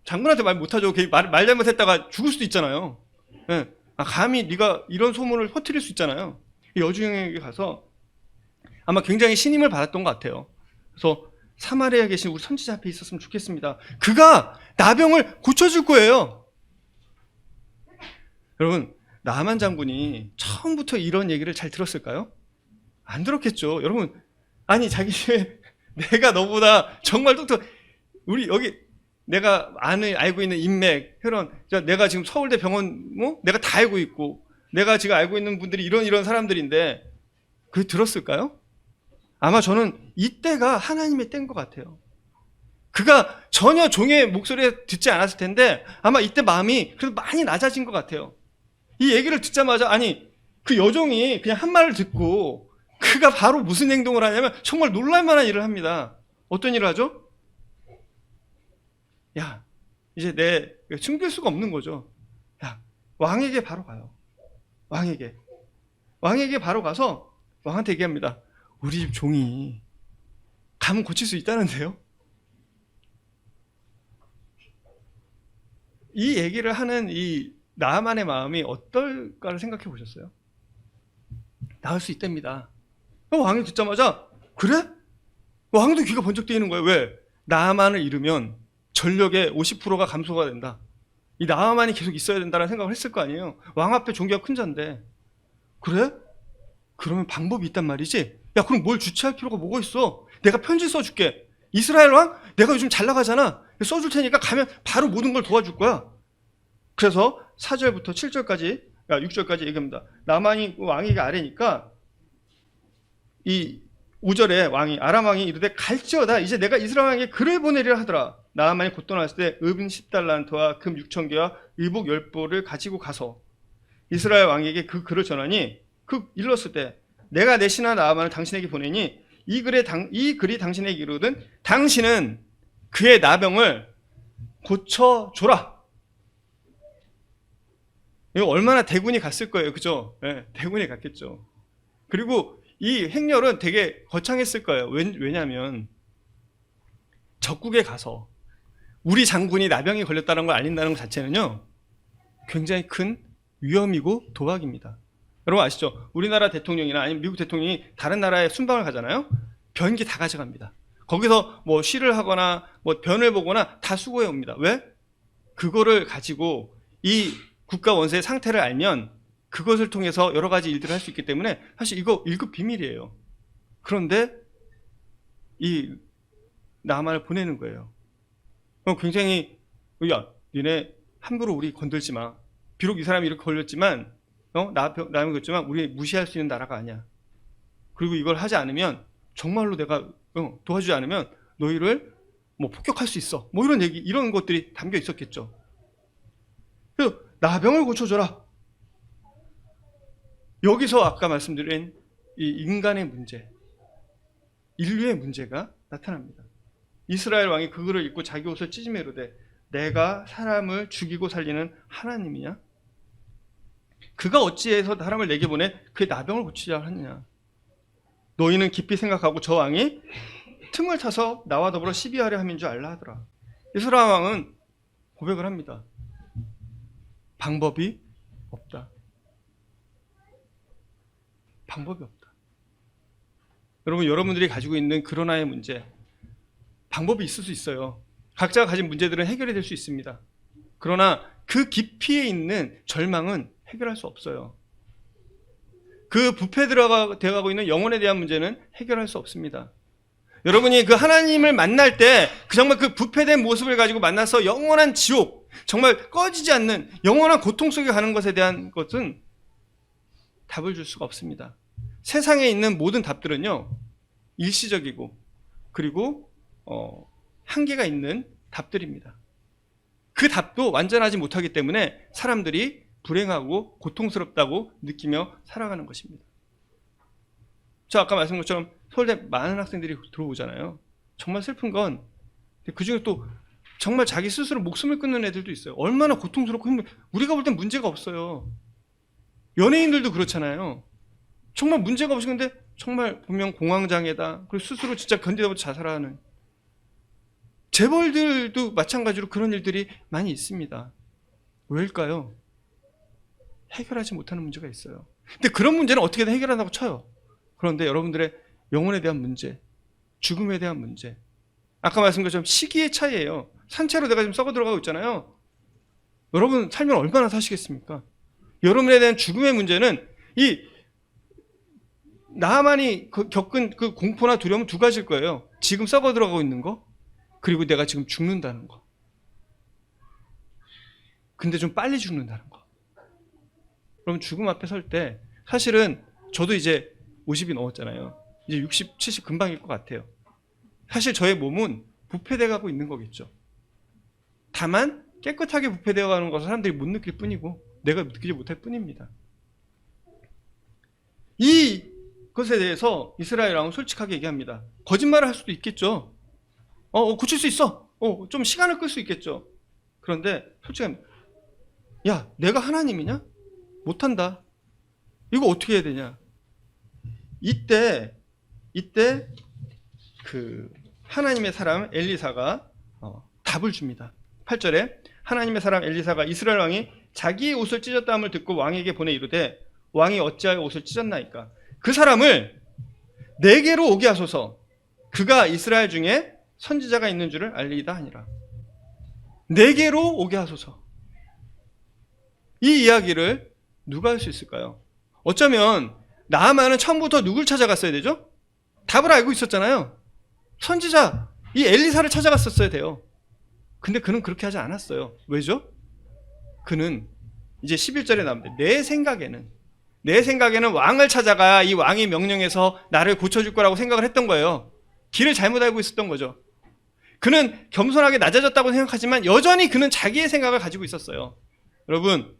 장군한테 말 못하죠. 말 잘못했다가 죽을 수도 있잖아요. 네. 감히 네가 이런 소문을 퍼뜨릴 수 있잖아요. 여주인에게 가서 아마 굉장히 신임을 받았던 것 같아요. 그래서 사마리아에 계신 우리 선지자 앞에 있었으면 좋겠습니다. 그가 나병을 고쳐줄 거예요. 여러분, 나만 장군이 처음부터 이런 얘기를 잘 들었을까요? 안 들었겠죠. 여러분, 아니 자기 집에 내가 너보다 정말 우리 여기 내가 알고 있는 인맥, 혈연, 내가 지금 서울대 병원 내가 다 알고 있고, 내가 지금 알고 있는 분들이 이런 사람들인데 그게 들었을까요? 아마 저는 이때가 하나님의 때인 것 같아요. 그가 전혀 종의 목소리에 듣지 않았을 텐데 아마 이때 마음이 그래도 많이 낮아진 것 같아요. 이 얘기를 듣자마자, 아니 그 여종이 그냥 한 말을 듣고 그가 바로 무슨 행동을 하냐면 정말 놀랄만한 일을 합니다. 어떤 일을 하죠? 야, 이제 숨길 수가 없는 거죠. 야, 왕에게 바로 가요. 왕에게 바로 가서 왕한테 얘기합니다. 우리 집 종이 가면 고칠 수 있다는데요. 이 얘기를 하는 이 나아만의 마음이 어떨까를 생각해 보셨어요? 나을 수 있답니다. 왕이 듣자마자, 그래? 왕도 귀가 번쩍 뜨이는 거예요. 왜? 나아만을 잃으면 전력의 50%가 감소가 된다. 이 나아만이 계속 있어야 된다는 생각을 했을 거 아니에요. 왕 앞에 종교가 큰 자인데. 그래? 그러면 방법이 있단 말이지. 야, 그럼 뭘 주체할 필요가 뭐가 있어? 내가 편지 써줄게. 이스라엘 왕? 내가 요즘 잘 나가잖아. 써줄 테니까 가면 바로 모든 걸 도와줄 거야. 그래서 4절부터 7절까지, 6절까지 얘기합니다. 나만이 왕에게 아래니까 이 5절에 아람 왕이 이르되 갈지어다. 이제 내가 이스라엘 왕에게 글을 보내리라 하더라. 나만이 곧 떠났을 때 은 10달란트와 금 6,000개와 의복 10보를 가지고 가서 이스라엘 왕에게 그 글을 전하니, 그 일렀을 때 내가 내 신하 나아만을 당신에게 보내니 이 글이 당신에게 이르거든 당신은 그의 나병을 고쳐줘라. 이거 얼마나 대군이 갔을 거예요. 그죠? 네, 대군이 갔겠죠. 그리고 이 행렬은 되게 거창했을 거예요. 왜냐하면 적국에 가서 우리 장군이 나병에 걸렸다는 걸 알린다는 것 자체는요, 굉장히 큰 위험이고 도박입니다. 여러분 아시죠? 우리나라 대통령이나 아니면 미국 대통령이 다른 나라에 순방을 가잖아요. 변기 다 가져갑니다. 거기서 뭐 시를 하거나 뭐 변을 보거나 다 수고해 옵니다. 왜? 그거를 가지고 이 국가 원수의 상태를 알면 그것을 통해서 여러 가지 일들을 할 수 있기 때문에 사실 이거 1급 비밀이에요. 그런데 이 나만을 보내는 거예요. 굉장히, 야, 니네 함부로 우리 건들지 마. 비록 이 사람이 이렇게 걸렸지만, 나병 걸렸지만 우리 무시할 수 있는 나라가 아니야. 그리고 이걸 하지 않으면 정말로 내가 도와주지 않으면 너희를 뭐 폭격할 수 있어. 뭐 이런 얘기, 이런 것들이 담겨 있었겠죠. 그래서 나병을 고쳐줘라. 여기서 아까 말씀드린 이 인간의 문제, 인류의 문제가 나타납니다. 이스라엘 왕이 그거를 읽고 자기 옷을 찢으며 이르되 내가 사람을 죽이고 살리는 하나님이냐? 그가 어찌해서 사람을 내게 보내 그의 나병을 고치자 하느냐? 너희는 깊이 생각하고 저 왕이 틈을 타서 나와 더불어 시비하려 함인 줄 알라 하더라. 이스라엘 왕은 고백을 합니다. 방법이 없다. 방법이 없다. 여러분, 여러분들이 가지고 있는 그러나의 문제, 방법이 있을 수 있어요. 각자가 가진 문제들은 해결이 될 수 있습니다. 그러나 그 깊이에 있는 절망은 해결할 수 없어요. 그 부패되어가고 있는 영혼에 대한 문제는 해결할 수 없습니다. 여러분이 그 하나님을 만날 때 정말 그 부패된 모습을 가지고 만나서 영원한 지옥, 정말 꺼지지 않는 영원한 고통 속에 가는 것에 대한 것은 답을 줄 수가 없습니다. 세상에 있는 모든 답들은요, 일시적이고 그리고 한계가 있는 답들입니다. 그 답도 완전하지 못하기 때문에 사람들이 불행하고 고통스럽다고 느끼며 살아가는 것입니다. 저 아까 말씀한 것처럼 서울대 많은 학생들이 들어오잖아요. 정말 슬픈 건 그중에 또 정말 자기 스스로 목숨을 끊는 애들도 있어요. 얼마나 고통스럽고 힘들어. 우리가 볼 땐 문제가 없어요. 연예인들도 그렇잖아요. 정말 문제가 없으신데 정말 분명 공황장애다. 그리고 스스로 진짜 견디다 보다 자살하는. 재벌들도 마찬가지로 그런 일들이 많이 있습니다. 왜일까요? 해결하지 못하는 문제가 있어요. 근데 그런 문제는 어떻게든 해결한다고 쳐요. 그런데 여러분들의 영혼에 대한 문제, 죽음에 대한 문제, 아까 말씀드린 것처럼 시기의 차이예요. 산채로 내가 지금 썩어 들어가고 있잖아요. 여러분 살면 얼마나 사시겠습니까? 여러분에 대한 죽음의 문제는 이 나만이 겪은 그 공포나 두려움은 두 가지일 거예요. 지금 썩어 들어가고 있는 거, 그리고 내가 지금 죽는다는 거. 근데 좀 빨리 죽는다는 거. 여러분 죽음 앞에 설 때 사실은 저도 이제 50이 넘었잖아요. 이제 60, 70 금방일 것 같아요. 사실 저의 몸은 부패되어 가고 있는 거겠죠. 다만 깨끗하게 부패되어 가는 것을 사람들이 못 느낄 뿐이고 내가 느끼지 못할 뿐입니다. 이것에 대해서 이스라엘 왕은 솔직하게 얘기합니다. 거짓말을 할 수도 있겠죠. 고칠 수 있어. 좀 시간을 끌 수 있겠죠. 그런데 솔직합니다. 야, 내가 하나님이냐? 못한다. 이거 어떻게 해야 되냐? 이때 그 하나님의 사람 엘리사가 답을 줍니다. 8절에 하나님의 사람 엘리사가 이스라엘 왕이 자기의 옷을 찢었다함을 듣고 왕에게 보내 이르되 왕이 어찌하여 옷을 찢었나이까? 그 사람을 내게로 오게 하소서. 그가 이스라엘 중에 선지자가 있는 줄을 알리이다 하니라. 내게로 오게 하소서. 이 이야기를 누가 할 수 있을까요? 어쩌면 나아만은 처음부터 누굴 찾아갔어야 되죠? 답을 알고 있었잖아요. 선지자, 이 엘리사를 찾아갔었어야 돼요. 근데 그는 그렇게 하지 않았어요. 왜죠? 그는 이제 11절에 나옵니다. 내 생각에는 왕을 찾아가 이 왕이 명령해서 나를 고쳐줄 거라고 생각을 했던 거예요. 길을 잘못 알고 있었던 거죠. 그는 겸손하게 낮아졌다고 생각하지만 여전히 그는 자기의 생각을 가지고 있었어요. 여러분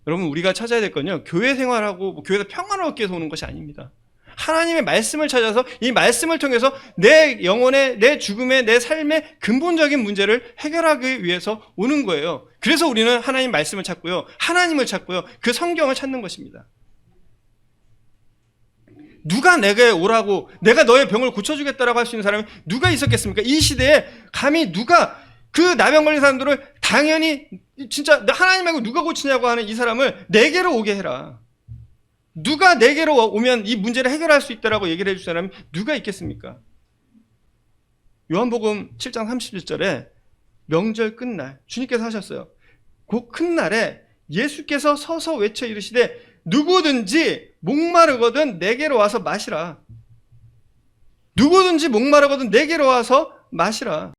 우리가 찾아야 될 건요, 교회 생활하고 교회에서 평안을 얻기 위해서 오는 것이 아닙니다. 하나님의 말씀을 찾아서 이 말씀을 통해서 내 영혼의, 내 죽음의, 내 삶의 근본적인 문제를 해결하기 위해서 오는 거예요. 그래서 우리는 하나님 말씀을 찾고요, 하나님을 찾고요, 그 성경을 찾는 것입니다. 누가 내게 오라고 내가 너의 병을 고쳐주겠다라고 할 수 있는 사람이 누가 있었겠습니까? 이 시대에 감히 누가 그 나병 걸린 사람들을 당연히 진짜 하나님 말고 누가 고치냐고 하는 이 사람을 내게로 오게 해라. 누가 내게로 오면 이 문제를 해결할 수 있다라고 얘기를 해줄 사람이 누가 있겠습니까? 요한복음 7장 31절에 명절 끝날 주님께서 하셨어요. 그 큰 날에 예수께서 서서 외쳐 이르시되 누구든지 목마르거든 내게로 와서 마시라. 누구든지 목마르거든 내게로 와서 마시라.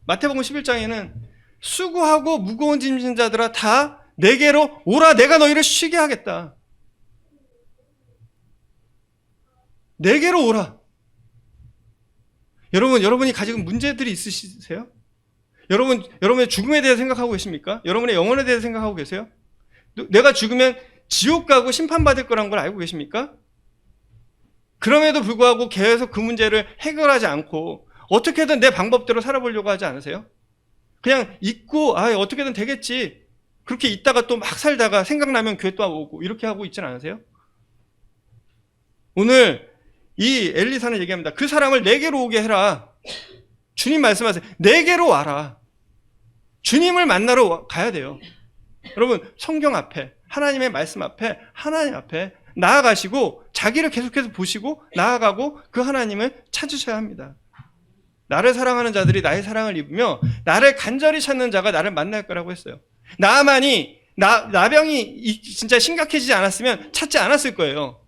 마태복음 11장에는 수고하고 무거운 짐진 자들아 다 내게로 오라. 내가 너희를 쉬게 하겠다. 내게로 오라. 여러분이 가지고 문제들이 있으세요? 여러분의 죽음에 대해 생각하고 계십니까? 여러분의 영혼에 대해 생각하고 계세요? 내가 죽으면 지옥 가고 심판받을 거란 걸 알고 계십니까? 그럼에도 불구하고 계속 그 문제를 해결하지 않고 어떻게든 내 방법대로 살아보려고 하지 않으세요? 그냥 잊고 어떻게든 되겠지. 그렇게 있다가 또 막 살다가 생각나면 교회 또 오고 이렇게 하고 있지는 않으세요? 오늘 이 엘리사는 얘기합니다. 그 사람을 내게로 오게 해라. 주님 말씀하세요. 내게로 와라. 주님을 만나러 가야 돼요. 여러분 성경 앞에 하나님의 말씀 앞에 하나님 앞에 나아가시고 자기를 계속해서 보시고 나아가고 그 하나님을 찾으셔야 합니다. 나를 사랑하는 자들이 나의 사랑을 입으며 나를 간절히 찾는 자가 나를 만날 거라고 했어요. 나만이 나병이 진짜 심각해지지 않았으면 찾지 않았을 거예요.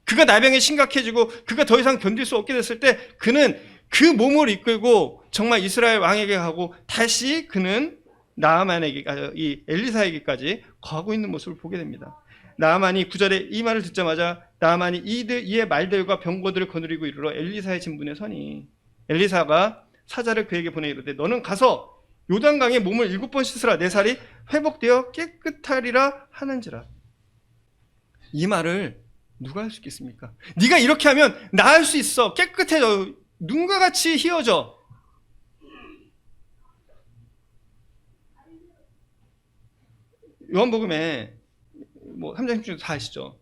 그가 나병이 심각해지고 그가 더 이상 견딜 수 없게 됐을 때 그는 그 몸을 이끌고 정말 이스라엘 왕에게 가고 다시 그는 나아만에게 이 엘리사에게까지 가고 있는 모습을 보게 됩니다. 나아만이 9절에 이 말을 듣자마자 나아만이 이의 말들과 병거들을 거느리고 이르러 엘리사의 진문에 서니 엘리사가 사자를 그에게 보내 이르되 너는 가서 요단강에 몸을 7번 씻으라. 내 살이 회복되어 깨끗하리라 하는지라. 이 말을 누가 할 수 있겠습니까? 네가 이렇게 하면 나을 수 있어. 깨끗해져. 눈과 같이 희어져. 요한복음에 3장 10절 다 아시죠?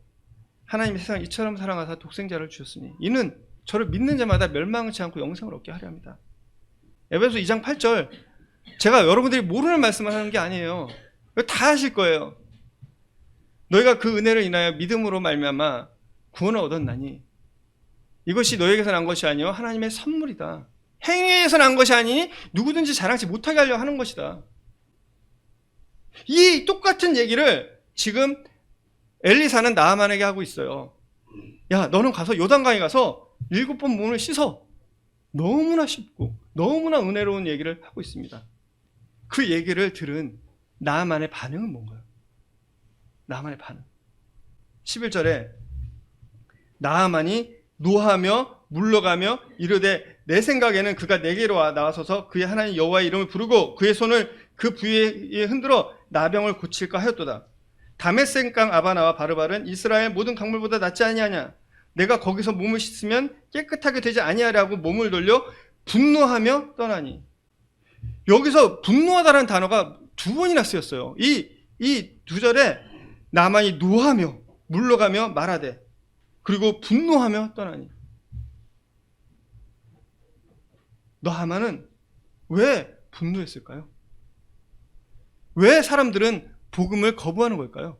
하나님이 세상을 이처럼 사랑하사 독생자를 주셨으니 이는 저를 믿는 자마다 멸망치 않고 영생을 얻게 하려 합니다. 에베소 2장 8절 제가 여러분들이 모르는 말씀을 하는 게 아니에요. 다 하실 거예요. 너희가 그 은혜를 인하여 믿음으로 말미암아 구원을 얻었나니 이것이 너희에게서 난 것이 아니요 하나님의 선물이다. 행위에서 난 것이 아니니 누구든지 자랑치 못하게 하려 하는 것이다. 이 똑같은 얘기를 지금 엘리사는 나아만에게 하고 있어요. 야, 너는 가서 요단강에 가서 7번 몸을 씻어. 너무나 쉽고 너무나 은혜로운 얘기를 하고 있습니다. 그 얘기를 들은 나아만의 반응은 뭔가요? 나아만의 반응 11절에 나아만이 노하며 물러가며 이르되 내 생각에는 그가 내게로 나와서서 그의 하나님 여호와의 이름을 부르고 그의 손을 그 부위에 흔들어 나병을 고칠까 하였도다. 다메섹강 아바나와 바르발은 이스라엘 모든 강물보다 낫지 아니하냐. 내가 거기서 몸을 씻으면 깨끗하게 되지 아니하랴고 몸을 돌려 분노하며 떠나니. 여기서 분노하다라는 단어가 2번이나 쓰였어요. 이 2절에 나만이 노하며 물러가며 말하되 그리고 분노하며 떠나니. 너 하만은 왜 분노했을까요? 왜 사람들은 복음을 거부하는 걸까요?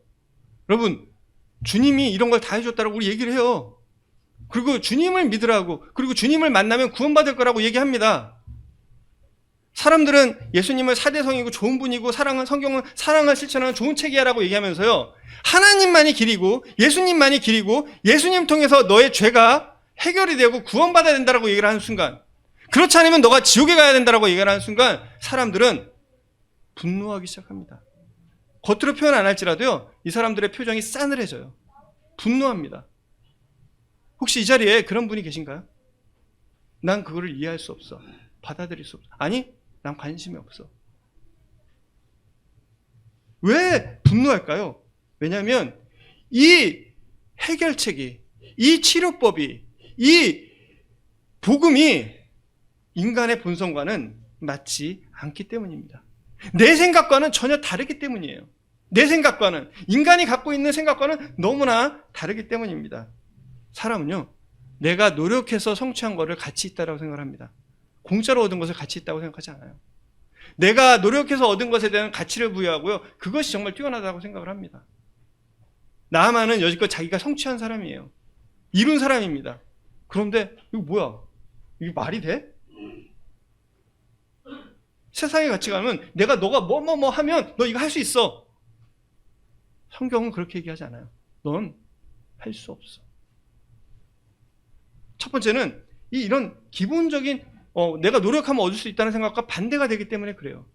여러분, 주님이 이런 걸 다 해줬다라고 우리 얘기를 해요. 그리고 주님을 믿으라고, 그리고 주님을 만나면 구원받을 거라고 얘기합니다. 사람들은 예수님을 사대성이고 좋은 분이고 성경은 사랑을 실천하는 좋은 책이야라고 얘기하면서요, 하나님만이 길이고 예수님만이 길이고 예수님 통해서 너의 죄가 해결이 되고 구원받아야 된다라고 얘기를 하는 순간, 그렇지 않으면 너가 지옥에 가야 된다라고 얘기를 하는 순간 사람들은 분노하기 시작합니다. 겉으로 표현 안 할지라도요, 이 사람들의 표정이 싸늘해져요. 분노합니다. 혹시 이 자리에 그런 분이 계신가요? 난 그거를 이해할 수 없어. 받아들일 수 없어. 아니, 난 관심이 없어. 왜 분노할까요? 왜냐하면 이 해결책이, 이 치료법이, 이 복음이 인간의 본성과는 맞지 않기 때문입니다. 내 생각과는 전혀 다르기 때문이에요. 내 생각과는, 인간이 갖고 있는 생각과는 너무나 다르기 때문입니다. 사람은요, 내가 노력해서 성취한 거를 가치 있다고 생각을 합니다. 공짜로 얻은 것을 가치 있다고 생각하지 않아요. 내가 노력해서 얻은 것에 대한 가치를 부여하고요, 그것이 정말 뛰어나다고 생각을 합니다. 나아만은 여지껏 자기가 성취한 사람이에요. 이룬 사람입니다. 그런데 이거 뭐야? 이게 말이 돼? 세상의 가치관은 너가 뭐 하면 너 이거 할 수 있어. 성경은 그렇게 얘기하지 않아요. 넌 할 수 없어. 첫 번째는 이런 기본적인 내가 노력하면 얻을 수 있다는 생각과 반대가 되기 때문에 그래요.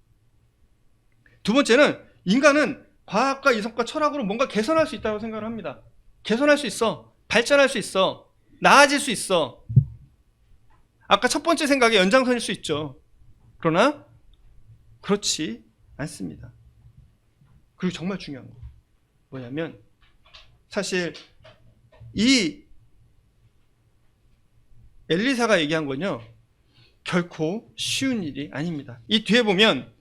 두 번째는 인간은 과학과 이성과 철학으로 뭔가 개선할 수 있다고 생각을 합니다. 개선할 수 있어. 발전할 수 있어. 나아질 수 있어. 아까 첫 번째 생각의 연장선일 수 있죠. 그러나 그렇지 않습니다. 그리고 정말 중요한 거 뭐냐면, 사실 이 엘리사가 얘기한 건요, 결코 쉬운 일이 아닙니다. 이 뒤에 보면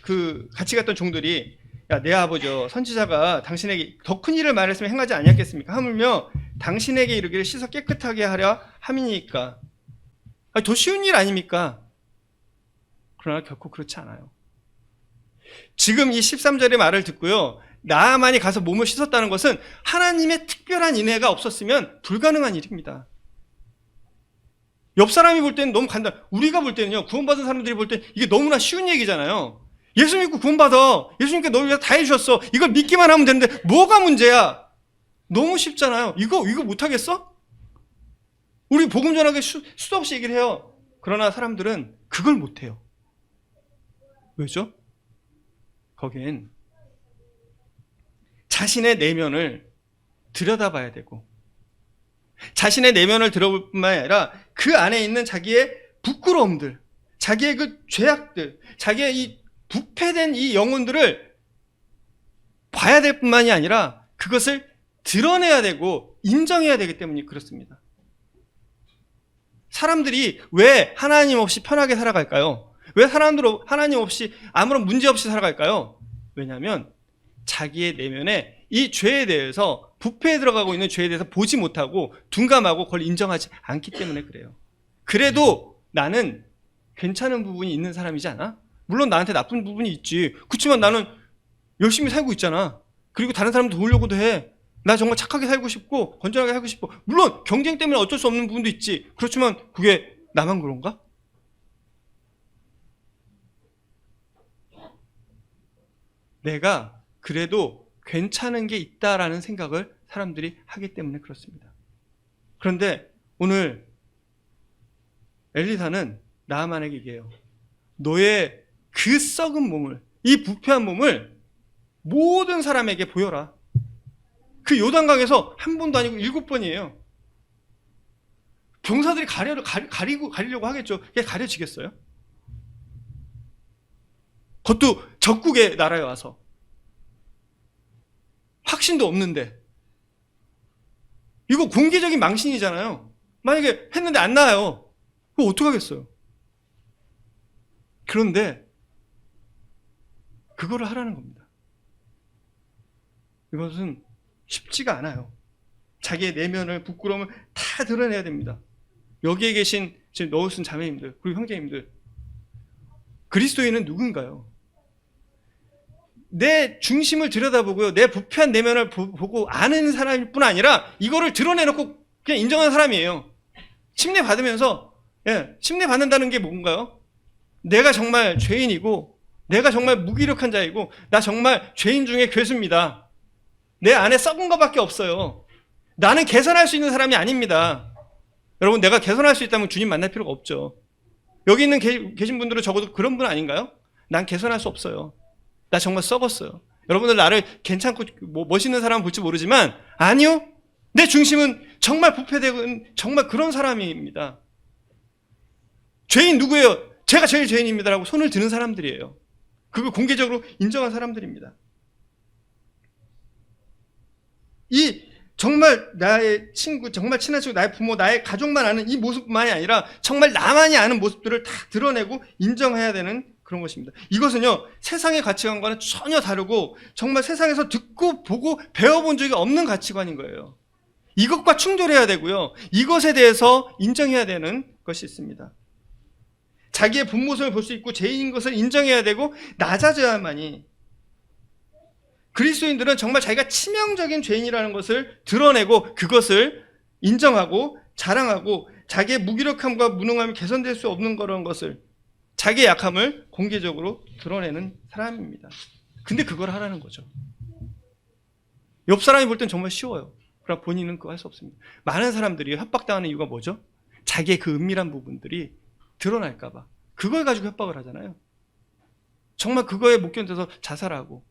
그 같이 갔던 종들이, 야, 내 아버지요 선지자가 당신에게 더 큰 일을 말했으면 행하지 아니하겠습니까? 하물며 당신에게 이르기를 씻어 깨끗하게 하려 함이니까. 더 쉬운 일 아닙니까? 그러나 결코 그렇지 않아요. 지금 이 13절의 말을 듣고요, 나아만이 가서 몸을 씻었다는 것은 하나님의 특별한 인애가 없었으면 불가능한 일입니다. 옆 사람이 볼 때는 너무 간단. 우리가 볼 때는요, 구원받은 사람들이 볼 때 이게 너무나 쉬운 얘기잖아요. 예수 믿고 구원받아. 예수님께 너를 위해서 다 해주셨어. 이걸 믿기만 하면 되는데 뭐가 문제야? 너무 쉽잖아요. 이거 못하겠어? 우리 복음 전하기 수도 없이 얘기를 해요. 그러나 사람들은 그걸 못해요. 왜죠? 거기엔 자신의 내면을 들여다봐야 되고, 자신의 내면을 들어볼 뿐만 아니라 그 안에 있는 자기의 부끄러움들, 자기의 그 죄악들, 자기의 이 부패된 이 영혼들을 봐야 될 뿐만이 아니라 그것을 드러내야 되고 인정해야 되기 때문에 그렇습니다. 사람들이 왜 하나님 없이 편하게 살아갈까요? 왜 사람들은 하나님 없이 아무런 문제 없이 살아갈까요? 왜냐하면 자기의 내면에 이 죄에 대해서, 부패에 들어가고 있는 죄에 대해서 보지 못하고 둔감하고 그걸 인정하지 않기 때문에 그래요. 그래도 나는 괜찮은 부분이 있는 사람이지 않아? 물론 나한테 나쁜 부분이 있지. 그렇지만 나는 열심히 살고 있잖아. 그리고 다른 사람 도우려고도 해. 나 정말 착하게 살고 싶고 건전하게 살고 싶고, 물론 경쟁 때문에 어쩔 수 없는 부분도 있지. 그렇지만 그게 나만 그런가? 내가 그래도 괜찮은 게 있다라는 생각을 사람들이 하기 때문에 그렇습니다. 그런데 오늘 엘리사는 나아만에게 얘기해요. 너의 그 썩은 몸을, 이 부패한 몸을 모든 사람에게 보여라. 그 요단강에서 한 번도 아니고 7번이에요. 병사들이 가리려고 하겠죠. 그게 가려지겠어요? 그것도 적국의 나라에 와서. 확신도 없는데. 이거 공개적인 망신이잖아요. 만약에 했는데 안 나와요. 그거 어떡하겠어요? 그런데 그거를 하라는 겁니다. 이것은 쉽지가 않아요. 자기의 내면을, 부끄러움을 다 드러내야 됩니다. 여기에 계신 지금 너우슨 자매님들, 그리고 형제님들, 그리스도인은 누군가요? 내 중심을 들여다보고요, 내 부패한 내면을 보고 아는 사람일 뿐 아니라 이거를 드러내놓고 그냥 인정하는 사람이에요. 침례 받으면서, 침례 받는다는 게 뭔가요? 내가 정말 죄인이고, 내가 정말 무기력한 자이고, 나 정말 죄인 중에 괴수입니다. 내 안에 썩은 것밖에 없어요. 나는 개선할 수 있는 사람이 아닙니다. 여러분, 내가 개선할 수 있다면 주님 만날 필요가 없죠. 여기 있는 계신 분들은 적어도 그런 분 아닌가요? 난 개선할 수 없어요. 나 정말 썩었어요. 여러분들 나를 괜찮고 멋있는 사람 볼지 모르지만, 아니요, 내 중심은 정말 부패되고 정말 그런 사람입니다. 죄인 누구예요? 제가 제일 죄인입니다라고 손을 드는 사람들이에요. 그걸 공개적으로 인정한 사람들입니다. 이 정말 나의 친구, 정말 친한 친구, 나의 부모, 나의 가족만 아는 이 모습만이 아니라 정말 나만이 아는 모습들을 다 드러내고 인정해야 되는 그런 것입니다. 이것은요, 세상의 가치관과는 전혀 다르고 정말 세상에서 듣고 보고 배워본 적이 없는 가치관인 거예요. 이것과 충돌해야 되고요. 이것에 대해서 인정해야 되는 것이 있습니다. 자기의 본 모습을 볼 수 있고 죄인인 것을 인정해야 되고 낮아져야만이, 그리스도인들은 정말 자기가 치명적인 죄인이라는 것을 드러내고 그것을 인정하고 자랑하고 자기의 무기력함과 무능함이 개선될 수 없는 그런 것을, 자기의 약함을 공개적으로 드러내는 사람입니다. 근데 그걸 하라는 거죠. 옆 사람이 볼 땐 정말 쉬워요. 그러나 본인은 그거 할 수 없습니다. 많은 사람들이 협박당하는 이유가 뭐죠? 자기의 그 은밀한 부분들이 드러날까 봐 그걸 가지고 협박을 하잖아요. 정말 그거에 못 견뎌서 자살하고,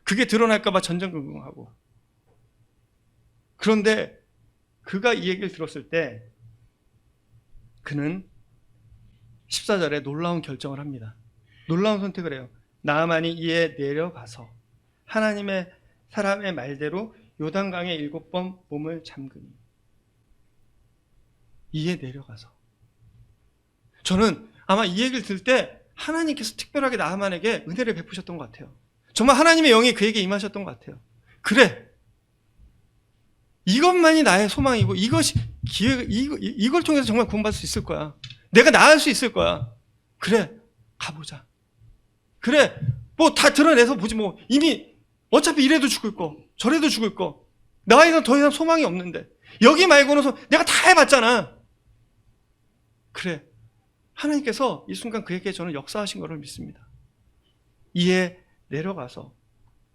그게 드러날까 봐 전전긍긍하고. 그런데 그가 이 얘기를 들었을 때 그는 14절에 놀라운 결정을 합니다. 놀라운 선택을 해요. 나아만이 이에 내려가서 하나님의 사람의 말대로 요단강에 7번 몸을 잠그니. 이에 내려가서. 저는 아마 이 얘기를 들을 때 하나님께서 특별하게 나아만에게 은혜를 베푸셨던 것 같아요. 정말 하나님의 영이 그에게 임하셨던 것 같아요. 그래, 이것만이 나의 소망이고 이것이 이걸 통해서 정말 구원받을 수 있을 거야. 내가 나을 수 있을 거야. 그래, 가보자. 그래, 뭐 다 드러내서 보지 뭐. 이미 어차피 이래도 죽을 거, 저래도 죽을 거. 나에게는 더 이상 소망이 없는데. 여기 말고는 내가 다 해봤잖아. 그래, 하나님께서 이 순간 그에게 저는 역사하신 것을 믿습니다. 이에 내려가서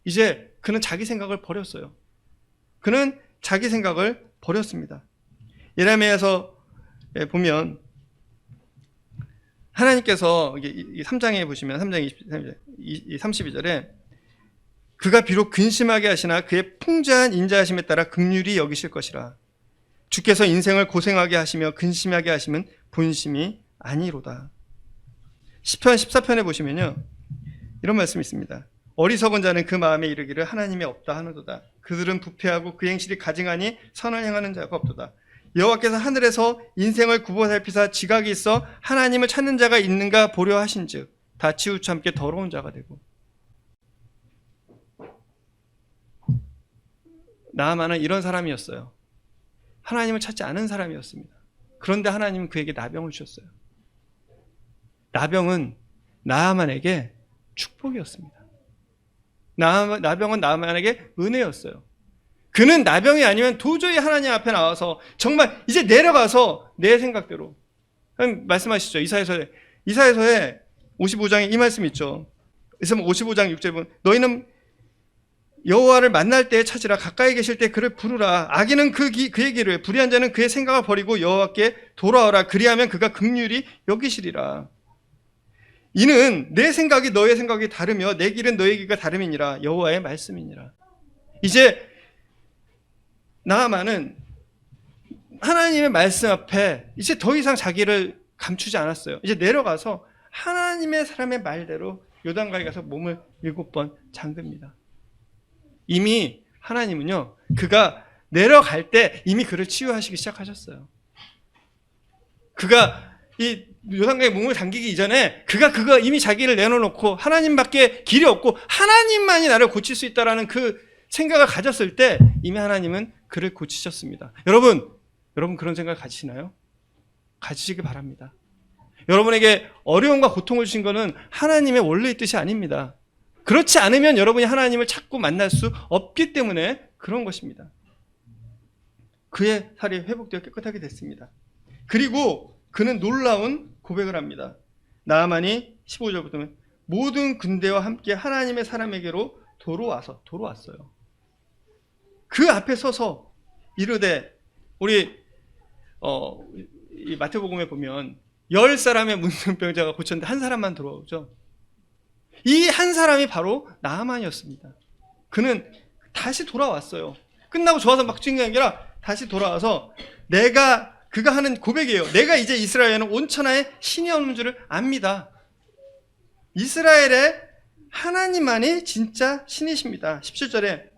이제 그는 자기 생각을 버렸어요. 그는 자기 생각을 버렸습니다. 예레미야서 보면 하나님께서 3장에 보시면 3장 32절에 그가 비록 근심하게 하시나 그의 풍자한 인자하심에 따라 긍휼히 여기실 것이라. 주께서 인생을 고생하게 하시며 근심하게 하시면 본심이 아니로다. 시편 14편에 보시면요, 이런 말씀이 있습니다. 어리석은 자는 그 마음에 이르기를 하나님이 없다 하는도다. 그들은 부패하고 그 행실이 가증하니 선을 행하는 자가 없도다. 여호와께서 하늘에서 인생을 굽어 살피사 지각이 있어 하나님을 찾는 자가 있는가 보려 하신즉 다 치우쳐 함께 더러운 자가 되고. 나아만은 이런 사람이었어요. 하나님을 찾지 않은 사람이었습니다. 그런데 하나님은 그에게 나병을 주셨어요. 나병은 나아만에게 축복이었습니다. 나병은 나아만에게 은혜였어요. 그는 나병이 아니면 도저히 하나님 앞에 나와서 정말 이제 내려가서 내 생각대로, 말씀하시죠. 이사야서에 55장에 이 말씀 있죠. 55장 6절에 보면 너희는 여호와를 만날 때에 찾으라. 가까이 계실 때 그를 부르라. 악인은 그의 길을, 불의한 자는 그의 생각을 버리고 여호와께 돌아오라. 그리하면 그가 긍휼히 여기시리라. 이는 내 생각이 너의 생각이 다르며 내 길은 너의 길과 다름이니라. 여호와의 말씀이니라. 이제 나아만은 하나님의 말씀 앞에 이제 더 이상 자기를 감추지 않았어요. 이제 내려가서 하나님의 사람의 말대로 요단강에 가서 몸을 7번 잠깁니다. 이미 하나님은요, 그가 내려갈 때 이미 그를 치유하시기 시작하셨어요. 그가 이 요단강에 몸을 잠기기 이전에 그가 이미 자기를 내려놓고 하나님밖에 길이 없고 하나님만이 나를 고칠 수 있다라는 그 생각을 가졌을 때 이미 하나님은 그를 고치셨습니다. 여러분 그런 생각 가지시나요? 가지시기 바랍니다. 여러분에게 어려움과 고통을 주신 것은 하나님의 원래의 뜻이 아닙니다. 그렇지 않으면 여러분이 하나님을 찾고 만날 수 없기 때문에 그런 것입니다. 그의 살이 회복되어 깨끗하게 됐습니다. 그리고 그는 놀라운 고백을 합니다. 나아만이 15절부터 모든 군대와 함께 하나님의 사람에게로 돌아왔어요. 그 앞에 서서 이르되, 우리 이 마태복음에 보면 10사람의 문둥병자가 고쳤는데 한 사람만 들어오죠. 이 한 사람이 바로 나아만이었습니다. 그는 다시 돌아왔어요. 끝나고 좋아서 막 찍는 게 아니라 다시 돌아와서 그가 하는 고백이에요. 내가 이제 이스라엘에는 온천하에 신이 없는 줄을 압니다. 이스라엘의 하나님만이 진짜 신이십니다. 17절에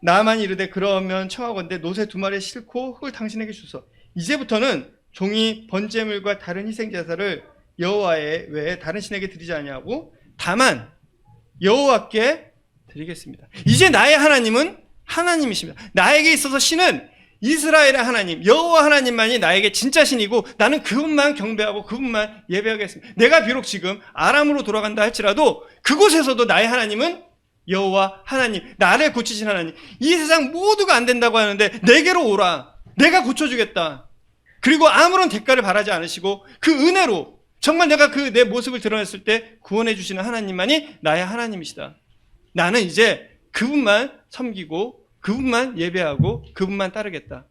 나아만이 이르되 그러면 청하건대 노새 2마리 싣고 흙을 당신에게 주소. 이제부터는 종이 번제물과 다른 희생제사를 여호와의 외에 다른 신에게 드리지 아니하고 다만 여호와께 드리겠습니다. 이제 나의 하나님은 하나님이십니다. 나에게 있어서 신은 이스라엘의 하나님, 여호와 하나님만이 나에게 진짜 신이고 나는 그분만 경배하고 그분만 예배하겠습니다. 내가 비록 지금 아람으로 돌아간다 할지라도 그곳에서도 나의 하나님은 여호와 하나님, 나를 고치신 하나님. 이 세상 모두가 안 된다고 하는데 내게로 오라. 내가 고쳐주겠다. 그리고 아무런 대가를 바라지 않으시고 그 은혜로 정말 내가 그 내 모습을 드러냈을 때 구원해 주시는 하나님만이 나의 하나님이시다. 나는 이제 그분만 섬기고 그분만 예배하고 그분만 따르겠다.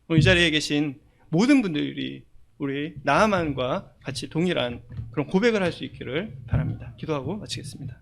오늘 이 자리에 계신 모든 분들이 우리 나아만과 같이 동일한 그런 고백을 할 수 있기를 바랍니다. 기도하고 마치겠습니다.